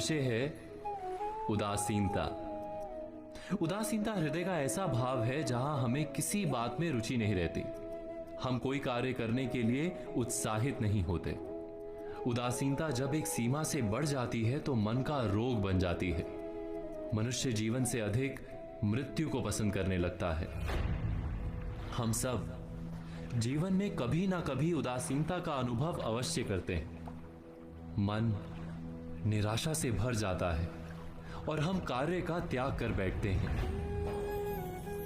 विषय है उदासीनता। उदासीनता हृदय का ऐसा भाव है जहां हमें किसी बात में रुचि नहीं रहती। हम कोई कार्य करने के लिए उत्साहित नहीं होते। उदासीनता जब एक सीमा से बढ़ जाती है तो मन का रोग बन जाती है। मनुष्य जीवन से अधिक मृत्यु को पसंद करने लगता है। हम सब जीवन में कभी ना कभी उदासीनता का अनुभव अवश्य करते हैं। मन निराशा से भर जाता है और हम कार्य का त्याग कर बैठते हैं।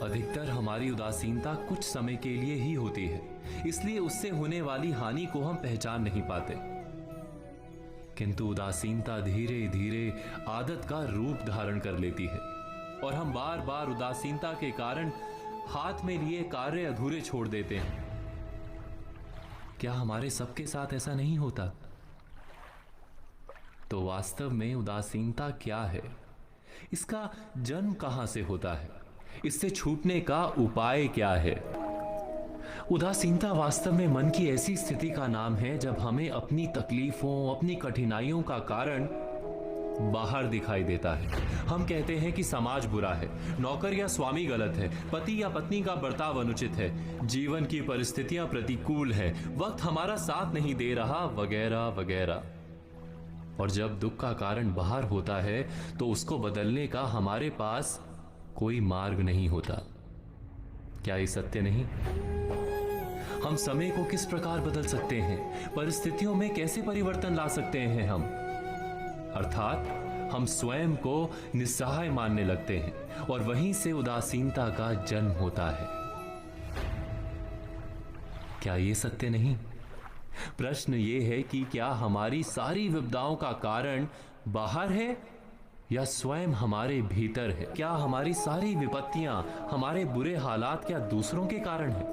अधिकतर हमारी उदासीनता कुछ समय के लिए ही होती है, इसलिए उससे होने वाली हानि को हम पहचान नहीं पाते। किंतु उदासीनता धीरे धीरे आदत का रूप धारण कर लेती है और हम बार बार उदासीनता के कारण हाथ में लिए कार्य अधूरे छोड़ देते हैं। क्या हमारे सबके साथ ऐसा नहीं होता? तो वास्तव में उदासीनता क्या है? इसका जन्म कहां से होता है? इससे छूटने का उपाय क्या है? उदासीनता वास्तव में मन की ऐसी स्थिति का नाम है जब हमें अपनी तकलीफों, अपनी कठिनाइयों का कारण बाहर दिखाई देता है। हम कहते हैं कि समाज बुरा है, नौकर या स्वामी गलत है, पति या पत्नी का बर्ताव अनुचित है, जीवन की परिस्थितियां प्रतिकूल है, वक्त हमारा साथ नहीं दे रहा, वगैरह वगैरह। और जब दुख का कारण बाहर होता है तो उसको बदलने का हमारे पास कोई मार्ग नहीं होता। क्या ये सत्य नहीं? हम समय को किस प्रकार बदल सकते हैं? परिस्थितियों में कैसे परिवर्तन ला सकते हैं हम? अर्थात हम स्वयं को निस्सहाय मानने लगते हैं और वहीं से उदासीनता का जन्म होता है। क्या ये सत्य नहीं? प्रश्न ये है कि क्या हमारी सारी विपदाओं का कारण बाहर है या स्वयं हमारे भीतर है? क्या हमारी सारी विपत्तियां, हमारे बुरे हालात क्या दूसरों के कारण है?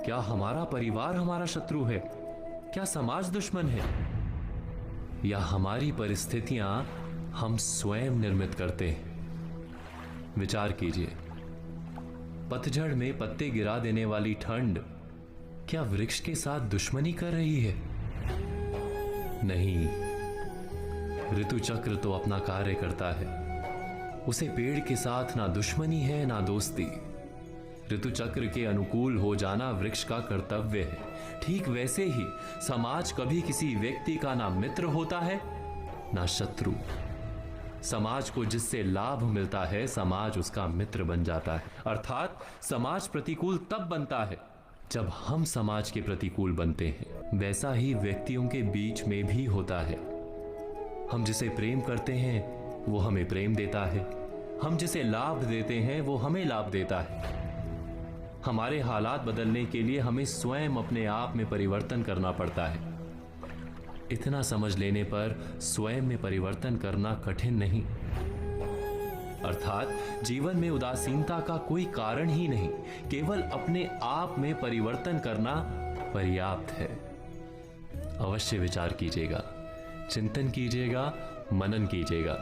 क्या हमारा परिवार हमारा शत्रु है? क्या समाज दुश्मन है? या हमारी परिस्थितियां हम स्वयं निर्मित करते हैं? विचार कीजिए। पतझड़ में पत्ते गिरा देने वाली ठंड क्या वृक्ष के साथ दुश्मनी कर रही है? नहीं, ऋतु चक्र तो अपना कार्य करता है। उसे पेड़ के साथ ना दुश्मनी है ना दोस्ती। ऋतु चक्र के अनुकूल हो जाना वृक्ष का कर्तव्य है। ठीक वैसे ही समाज कभी किसी व्यक्ति का ना मित्र होता है ना शत्रु। समाज को जिससे लाभ मिलता है समाज उसका मित्र बन जाता है। अर्थात समाज प्रतिकूल तब बनता है जब हम समाज के प्रतिकूल बनते हैं। वैसा ही व्यक्तियों के बीच में भी होता है। हम जिसे प्रेम करते हैं वो हमें प्रेम देता है, हम जिसे लाभ देते हैं वो हमें लाभ देता है। हमारे हालात बदलने के लिए हमें स्वयं अपने आप में परिवर्तन करना पड़ता है। इतना समझ लेने पर स्वयं में परिवर्तन करना कठिन नहीं। अर्थात जीवन में उदासीनता का कोई कारण ही नहीं, केवल अपने आप में परिवर्तन करना पर्याप्त है। अवश्य विचार कीजिएगा, चिंतन कीजिएगा, मनन कीजिएगा।